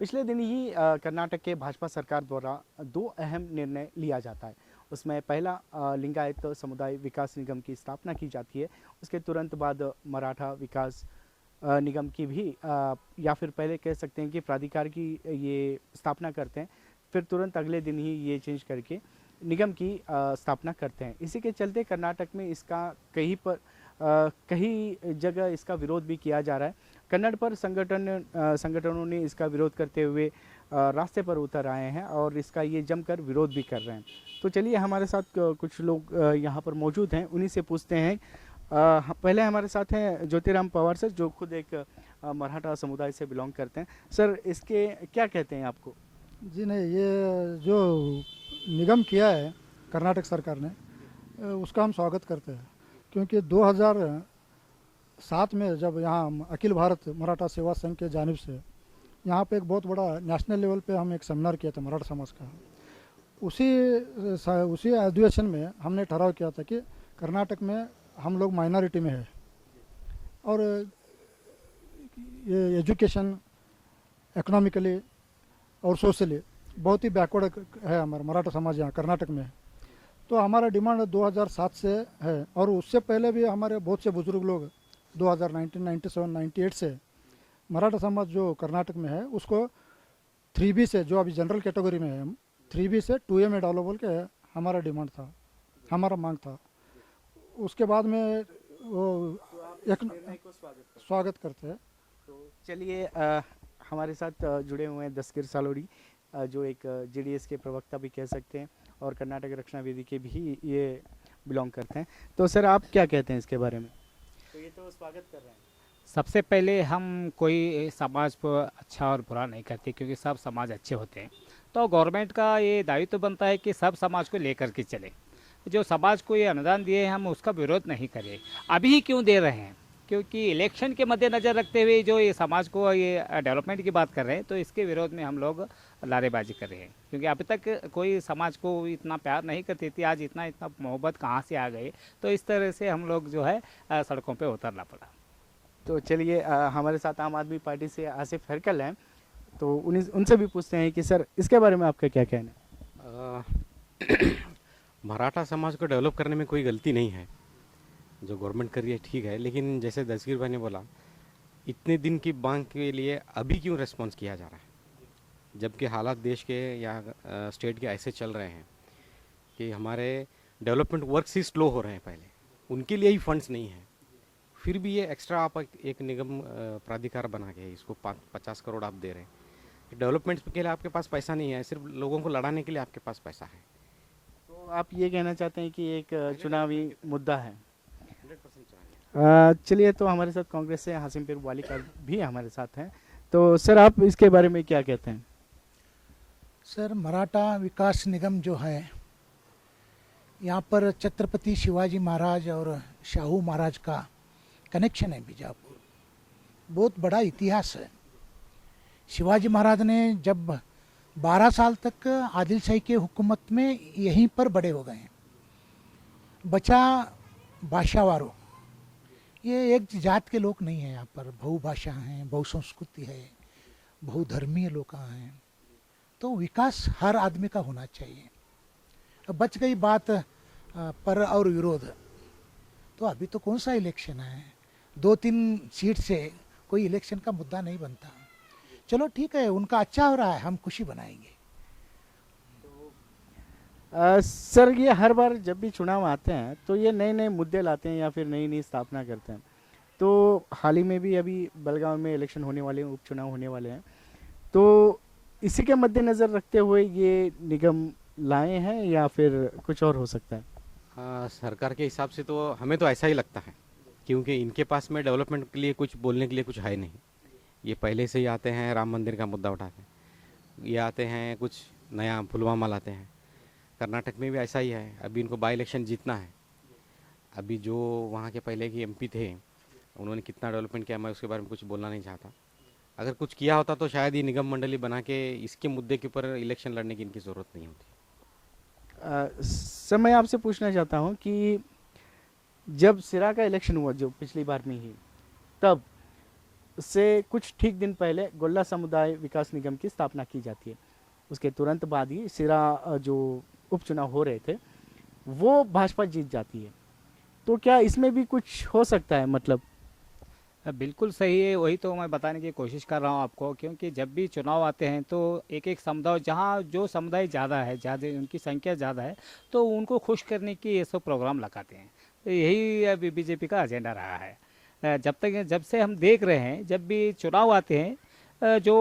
पिछले दिन ही कर्नाटक के भाजपा सरकार द्वारा दो अहम निर्णय लिया जाता है। उसमें पहला लिंगायत समुदाय विकास निगम की स्थापना की जाती है। उसके तुरंत बाद मराठा विकास निगम की भी या फिर पहले कह सकते हैं कि प्राधिकार की ये स्थापना करते हैं। फिर तुरंत अगले दिन ही ये चेंज करके निगम की स्थापना करते हैं। इसी के चलते कर्नाटक में इसका कई जगह इसका विरोध भी किया जा रहा है। कन्नड़ पर संगठनों ने इसका विरोध करते हुए रास्ते पर उतर आए हैं और इसका ये जमकर विरोध भी कर रहे हैं। तो चलिए हमारे साथ कुछ लोग यहाँ पर मौजूद हैं, उन्हीं से पूछते हैं। पहले हमारे साथ हैं ज्योतिराम पवार सर, जो खुद एक मराठा समुदाय से बिलोंग करते हैं। सर, इसके क्या कहते हैं आपको? जी नहीं, ये जो निगम किया है कर्नाटक सरकार ने, उसका हम स्वागत करते हैं। क्योंकि 2007 में जब यहाँ अखिल भारत मराठा सेवा संघ के जानिब से यहाँ पे एक बहुत बड़ा नेशनल लेवल पे हम एक सेमिनार किया था मराठा समाज का। उसी अधिवेशन में हमने ठहराव किया था कि कर्नाटक में हम लोग माइनॉरिटी में है और ये एजुकेशन, इकोनॉमिकली और सोशली बहुत ही बैकवर्ड है हमारा मराठा समाज यहाँ कर्नाटक में। तो हमारा डिमांड 2007 से है और उससे पहले भी हमारे बहुत से बुजुर्ग लोग 1997-98 से मराठा समाज जो कर्नाटक में है उसको 3B से, जो अभी जनरल कैटेगरी में है, 3B से 2A में डालो बोल के हमारा डिमांड था, हमारा मांग था। उसके बाद में वो एक स्वागत करते हैं। तो चलिए हमारे साथ जुड़े हुए हैं दस्तगीर सालोड़ी, जो एक JDS के प्रवक्ता भी कह सकते हैं और कर्नाटक रक्षणा वेदी के भी ये बिलोंग करते हैं। तो सर, आप क्या कहते हैं इसके बारे में? तो ये तो स्वागत कर रहे हैं। सबसे पहले हम कोई समाज को अच्छा और बुरा नहीं करते, क्योंकि सब समाज अच्छे होते हैं। तो गवर्नमेंट का ये दायित्व बनता है कि सब समाज को लेकर के चले। जो समाज को ये अनुदान दिए हैं हम उसका विरोध नहीं करें। अभी क्यों दे रहे हैं? क्योंकि इलेक्शन के मद्देनज़र रखते हुए जो ये समाज को ये डेवलपमेंट की बात कर रहे हैं, तो इसके विरोध में हम लोग नारेबाजी कर रहे हैं। क्योंकि अभी तक कोई समाज को इतना प्यार नहीं करती थी, आज इतना मोहब्बत कहाँ से आ गई, तो इस तरह से हम लोग जो है सड़कों पर उतरना पड़ा। तो चलिए हमारे साथ आम आदमी पार्टी से आसिफ हरकल हैं, तो उनसे भी पूछते हैं कि सर, इसके बारे में आपका क्या कहना है? मराठा समाज को डेवलप करने में कोई गलती नहीं है, जो गवर्नमेंट कर रही है ठीक है। लेकिन जैसे दस्तगीर भाई ने बोला, इतने दिन की मांग के लिए अभी क्यों रिस्पॉन्स किया जा रहा है, जबकि हालात देश के या स्टेट के ऐसे चल रहे हैं कि हमारे डेवलपमेंट वर्क्स ही स्लो हो रहे हैं। पहले उनके लिए ही फंड्स नहीं है, फिर भी ये एक्स्ट्रा आप एक निगम प्राधिकार बना के इसको 50 करोड़ आप दे रहे हैं। डेवलपमेंट के लिए आपके पास पैसा नहीं है, सिर्फ लोगों को लड़ाने के लिए आपके पास पैसा है। तो आप ये कहना चाहते हैं कि एक चुनावी मुद्दा है? 100% चलिए, तो हमारे साथ कांग्रेस से हासिम पीर वालिका भी हमारे साथ हैं। तो सर, आप इसके बारे में क्या कहते हैं? सर, मराठा विकास निगम जो है, यहाँ पर छत्रपति शिवाजी महाराज और शाहू महाराज का कनेक्शन है। बीजापुर बहुत बड़ा इतिहास है। शिवाजी महाराज ने जब 12 साल तक आदिल शाही के हुकूमत में यहीं पर बड़े हो गए हैं। बचा भाषावारों, ये एक जात के लोग नहीं हैं, यहाँ पर बहुभाषा हैं, बहुसंस्कृति है, बहुधर्मीय लोग हैं। तो विकास हर आदमी का होना चाहिए। अब बच गई बात पर और विरोध, तो अभी तो कौन सा इलेक्शन है, 2-3 सीट से कोई इलेक्शन का मुद्दा नहीं बनता। चलो ठीक है, उनका अच्छा हो रहा है, हम खुशी बनाएंगे। सर, ये हर बार जब भी चुनाव आते हैं तो ये नए नए मुद्दे लाते हैं या फिर नई नई स्थापना करते हैं। तो हाल ही में भी अभी बेलगांव में इलेक्शन होने वाले हैं, उपचुनाव होने वाले हैं। तो इसी के मद्देनज़र रखते हुए ये निगम लाए हैं या फिर कुछ और हो सकता है? सरकार के हिसाब से तो हमें तो ऐसा ही लगता है, क्योंकि इनके पास में डेवलपमेंट के लिए कुछ बोलने के लिए कुछ है नहीं। ये पहले से ही आते हैं राम मंदिर का मुद्दा उठाते हैं, ये आते हैं कुछ नया पुलवामा लाते हैं। कर्नाटक में भी ऐसा ही है। अभी इनको बाई इलेक्शन जीतना है। अभी जो वहाँ के पहले के MP थे, उन्होंने कितना डेवलपमेंट किया, मैं उसके बारे में कुछ बोलना नहीं चाहता। अगर कुछ किया होता तो शायद ये निगम मंडली बना के इसके मुद्दे के ऊपर इलेक्शन लड़ने की इनकी ज़रूरत नहीं होती। सर, मैं आपसे पूछना चाहता हूँ कि जब सिरा का इलेक्शन हुआ, जो पिछली बार में ही, तब से कुछ ठीक दिन पहले गोल्ला समुदाय विकास निगम की स्थापना की जाती है। उसके तुरंत बाद ही सिरा जो उपचुनाव हो रहे थे वो भाजपा जीत जाती है। तो क्या इसमें भी कुछ हो सकता है मतलब? बिल्कुल सही है, वही तो मैं बताने की कोशिश कर रहा हूँ आपको, क्योंकि जब भी चुनाव आते हैं तो एक एक समुदाय, जहाँ जो समुदाय ज़्यादा है, ज़्यादा उनकी संख्या ज़्यादा है, तो उनको खुश करने की ये सब प्रोग्राम लगाते हैं। तो यही अभी बीजेपी का एजेंडा रहा है। जब से हम देख रहे हैं, जब भी चुनाव आते हैं, जो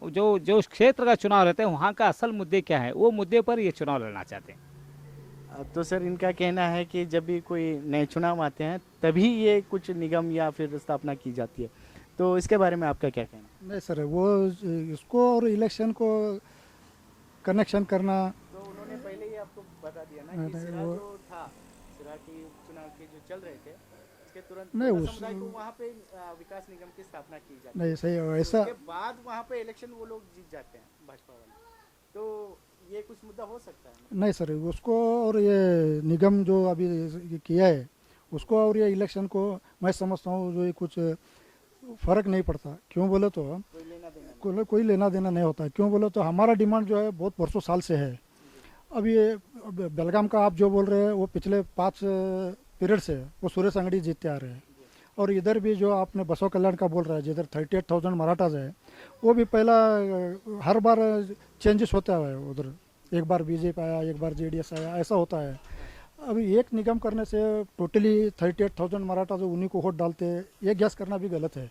जो जो क्षेत्र का चुनाव रहता है वहाँ का असल मुद्दे क्या है, वो मुद्दे पर ये चुनाव लड़ना चाहते हैं। तो सर इनका कहना है कि जब भी कोई नए चुनाव आते हैं तभी ये कुछ निगम या फिर स्थापना की जाती है। तो इसके बारे में आपका क्या कहना है? नहीं सर, वो इसको और इलेक्शन को कनेक्शन करना, तो उन्होंने पहले ही आपको बता दिया ना कि नहीं, सिरा वो- जो था, सिरा के चुनाव के जो चल रहे थे उसके तुरंत नहीं, गोल्ला उस- समुदाय को वहाँ पे विकास निगम की स्थापना की जाती नहीं है। सही है, ऐसा उसके बाद वहाँ पे इलेक्शन वो लोग जीत जाते हैं भाजपा वाले। तो ये कुछ मुद्दा हो सकता है? नहीं सर, उसको और ये निगम जो अभी ये किया है उसको और ये इलेक्शन को मैं समझता हूँ जो ये कुछ फर्क नहीं पड़ता। क्यों बोले तो कोई लेना देना नहीं। कोई लेना देना नहीं होता। क्यों बोले तो हमारा डिमांड जो है बहुत वर्षों साल से है। अब ये बेलगाम का आप जो बोल रहे हैं वो पिछले 5 पीरियड से वो सुरेश अंगड़ी जीतते आ रहे हैं। और इधर भी जो आपने बसव कल्याण का बोल रहा है, जिधर 38,000 मराठाज है, वो भी पहला हर बार चेंजेस होता है उधर। एक बार बीजेपी आया, एक बार जेडीएस आया, ऐसा होता है। अभी एक निगम करने से टोटली 38,000 मराठाज उन्हीं को वोट डालते हैं, ये गैस करना भी गलत है।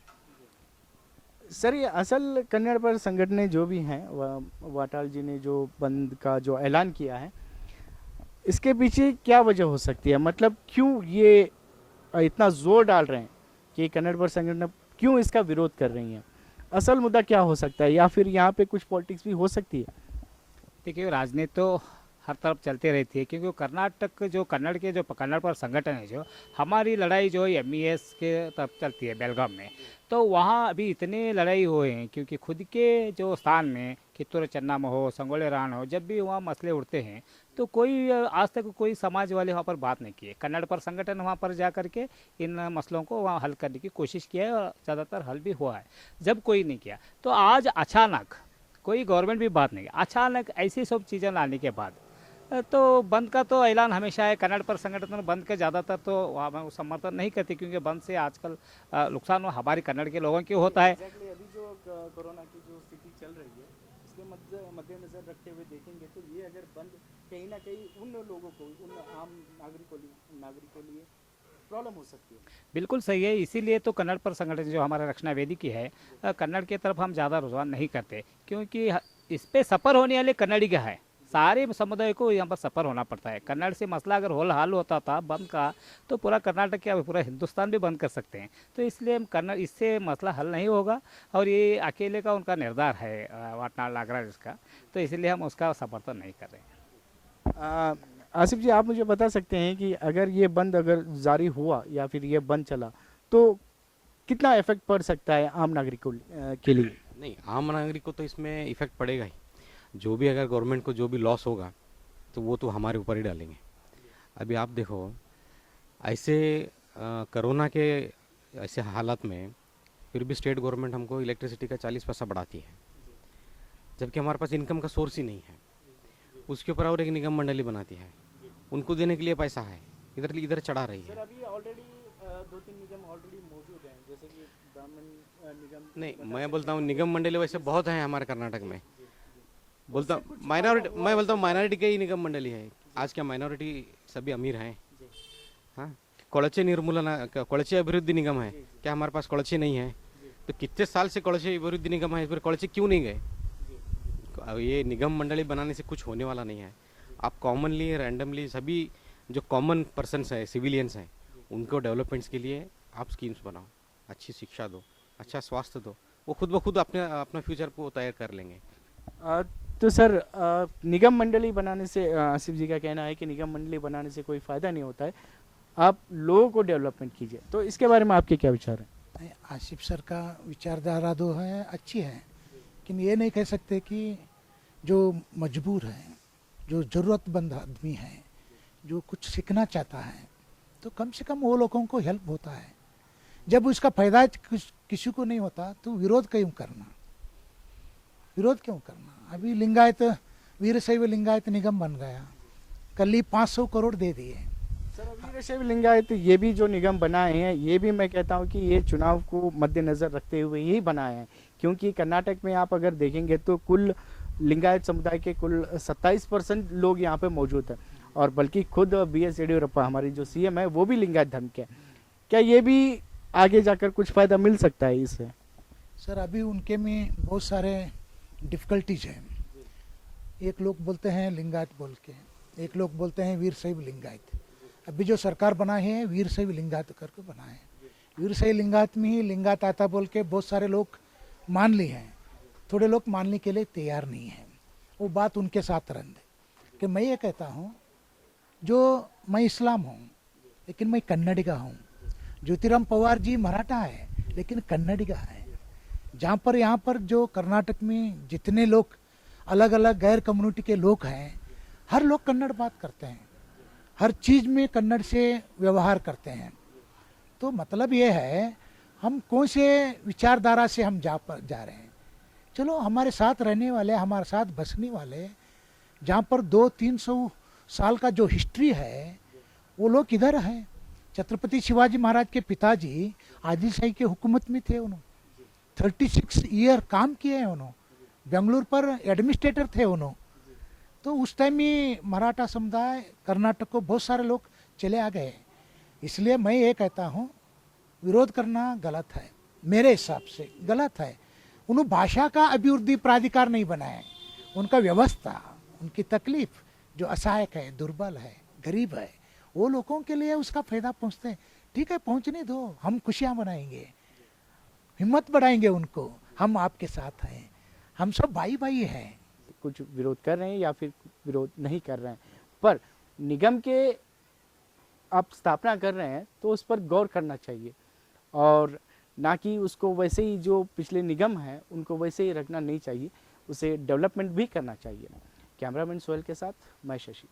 सर ये असल कन्नड़ पर संगठन जो भी हैं, वाटाल जी ने जो बंद का जो ऐलान किया है, इसके पीछे क्या वजह हो सकती है? मतलब क्यों ये इतना जोर डाल रहे हैं कि कन्नड़ पर संगठन क्यों इसका विरोध कर रही हैं? असल मुद्दा क्या हो सकता है, या फिर यहाँ पे कुछ पॉलिटिक्स भी हो सकती है? देखिए, राजनीति तो हर तरफ चलती रहती है, क्योंकि कर्नाटक जो कन्नड़ के जो कन्नड़ पर संगठन है, जो हमारी लड़ाई जो MES के तरफ चलती है बेलगाम में, तो वहाँ अभी इतने लड़ाई हुए हैं, क्योंकि खुद के जो स्थान में कित्तूर चन्नाम हो, संगोले रान हो, जब भी वहाँ मसले उठते हैं तो कोई आज तक कोई समाज वाले वहाँ पर बात नहीं किए। कन्नड़ पर संगठन वहाँ पर जा करके इन मसलों को वहाँ हल करने की कोशिश किया है, और ज़्यादातर हल भी हुआ है। जब कोई नहीं किया तो आज अचानक कोई गवर्नमेंट भी बात नहीं की, अचानक ऐसी सब चीज़ें लाने के बाद तो बंद का तो ऐलान हमेशा है। कन्नड़ पर संगठन बंद के ज़्यादातर तो वहाँ समर्थन नहीं करते, क्योंकि बंद से आजकल नुकसान हमारी कन्नड़ के लोगों की होता है। एग्जैक्टली अभी जो कोरोना की जो स्थिति चल रही है उसके मद्देनजर रखते हुए देखेंगे तो ये अगर बंद कहीं ना कहीं उन लोगों को, उन आम नागरिकों लिए प्रॉब्लम हो सकती है। बिल्कुल सही है, इसीलिए तो कन्नड़ पर संगठन जो हमारा रक्षणा वेदी की है, कन्नड़ की तरफ हम ज़्यादा रुझान नहीं करते, क्योंकि इस पे सफ़र होने वाले कन्नड़ी का है। सारे समुदाय को यहाँ पर सफ़र होना पड़ता है। कन्नड़ से मसला अगर हल होता था बंद का, तो पूरा कर्नाटक क्या पूरा हिंदुस्तान भी बंद कर सकते हैं। तो इसलिए हम कन्नड़, इससे मसला हल नहीं होगा, और ये अकेले का उनका निर्धार है वाटनाल नागराज का, तो इसलिए हम उसका समर्थन नहीं कर रहे हैं। आसिफ जी, आप मुझे बता सकते हैं कि अगर ये बंद अगर जारी हुआ या फिर ये बंद चला तो कितना इफेक्ट पड़ सकता है आम नागरिकों के लिए? नहीं, आम नागरिक को तो इसमें इफेक्ट पड़ेगा ही। जो भी अगर गवर्नमेंट को जो भी लॉस होगा तो वो तो हमारे ऊपर ही डालेंगे। अभी आप देखो, ऐसे कोरोना के ऐसे हालात में फिर भी स्टेट गवर्नमेंट हमको इलेक्ट्रिसिटी का 40 पैसा बढ़ाती है, जबकि हमारे पास इनकम का सोर्स ही नहीं है। उसके ऊपर और एक निगम मंडली बनाती है, उनको देने के लिए पैसा है, इधर चढ़ा रही सर है। अभी ऑलरेडी 2-3 निगम ऑलरेडी मौजूद हैं, जैसे कि ब्राह्मण निगम। नहीं, मैं बोलता हूँ निगम मंडली वैसे बहुत हैं हमारे कर्नाटक में। बोलता हूँ माइनॉरिटी, मैं बोलता हूँ माइनॉरिटी के ही निगम मंडली है। आज क्या माइनॉरिटी सभी अमीर हैं? हाँ, कोळचे निर्मूलन, कोळचे अभिवृद्धि निगम है, क्या हमारे पास कोळचे नहीं है? तो कितने साल से कोळचे अभिवृद्धि निगम है, फिर कोळचे क्यों नहीं गए? ये निगम मंडली बनाने से कुछ होने वाला नहीं है। आप कॉमनली रैंडमली सभी जो कॉमन पर्सन्स हैं, सिविलियंस हैं, उनको डेवलपमेंट्स के लिए आप स्कीम्स बनाओ, अच्छी शिक्षा दो, अच्छा स्वास्थ्य दो, वो खुद ब खुद अपना फ्यूचर को तैयार कर लेंगे। तो सर निगम मंडली बनाने से, आसिफ जी का कहना है कि निगम मंडली बनाने से कोई फ़ायदा नहीं होता है, आप लोगों को डेवलपमेंट कीजिए। तो इसके बारे में आपके क्या विचार हैं? नहीं, आसिफ सर का विचारधारा तो है, अच्छी है, लेकिन ये नहीं कह सकते कि जो मजबूर है, जो ज़रूरतमंद आदमी है, जो कुछ सीखना चाहता है, तो कम से कम वो लोगों को हेल्प होता है। जब उसका फायदा किसी को नहीं होता तो विरोध क्यों करना, विरोध क्यों करना। अभी लिंगायत वीरशैव लिंगायत निगम बन गया, कल ही 500 करोड़ दे दिए। सर वीरशैव लिंगायत ये भी जो निगम बनाए हैं, ये भी मैं कहता हूँ कि ये चुनाव को मद्देनजर रखते हुए ही बनाए हैं, क्योंकि कर्नाटक में आप अगर देखेंगे तो कुल लिंगायत समुदाय के कुल 27% लोग यहाँ पे मौजूद हैं, और बल्कि खुद BS येडियुरप्पा हमारी जो CM है वो भी लिंगायत धर्म के हैं। क्या ये भी आगे जाकर कुछ फायदा मिल सकता है इससे? सर अभी उनके में बहुत सारे डिफ़िकल्टीज हैं। एक लोग बोलते हैं लिंगायत बोल के, एक लोग बोलते हैं वीरशैव लिंगायत। अभी जो सरकार बनाए हैं वीरशैव लिंगायत करके बनाए हैं। वीरशैव लिंगायत में ही लिंगायत आता बोल के बहुत सारे लोग मान लिए हैं, थोड़े लोग मानने के लिए तैयार नहीं हैं। वो बात उनके साथ रंद कि मैं ये कहता हूँ, जो मैं इस्लाम हूँ लेकिन मैं कन्नडिगा हूँ। ज्योतिराम पवार जी मराठा है लेकिन कन्नडिगा है। जहाँ पर यहाँ पर जो कर्नाटक में जितने लोग अलग अलग गैर कम्युनिटी के लोग हैं, हर लोग कन्नड़ बात करते हैं, हर चीज़ में कन्नड़ से व्यवहार करते हैं। तो मतलब ये है हम कौन से विचारधारा से हम जा रहे हैं। चलो हमारे साथ रहने वाले, हमारे साथ बसने वाले, जहाँ पर 200-300 साल का जो हिस्ट्री है वो लोग इधर हैं। छत्रपति शिवाजी महाराज के पिताजी आदिलशाही के हुकूमत में थे, उन्होंने 36 ईयर काम किए हैं, उन्होंने बेंगलुरु पर एडमिनिस्ट्रेटर थे उन्होंने। तो उस टाइम में मराठा समुदाय कर्नाटक को बहुत सारे लोग चले आ गए। इसलिए मैं ये कहता हूँ विरोध करना गलत है, मेरे हिसाब से गलत है। उन्होंने भाषा का अभिवृद्धि प्राधिकार नहीं बनाया, उनका व्यवस्था, उनकी तकलीफ जो असहायक है, दुर्बल है, गरीब है, वो लोगों के लिए उसका फायदा पहुँचते हैं। ठीक है, पहुँचने दो, हम खुशियाँ मनाएंगे, हिम्मत बढ़ाएंगे उनको, हम आपके साथ हैं, हम सब भाई भाई हैं। कुछ विरोध कर रहे हैं या फिर विरोध नहीं कर रहे हैं, पर निगम के आप स्थापना कर रहे हैं तो उस पर गौर करना चाहिए, और ना कि उसको वैसे ही जो पिछले निगम हैं उनको वैसे ही रखना नहीं चाहिए, उसे डेवलपमेंट भी करना चाहिए। कैमरामैन सोहेल के साथ मैं शशि।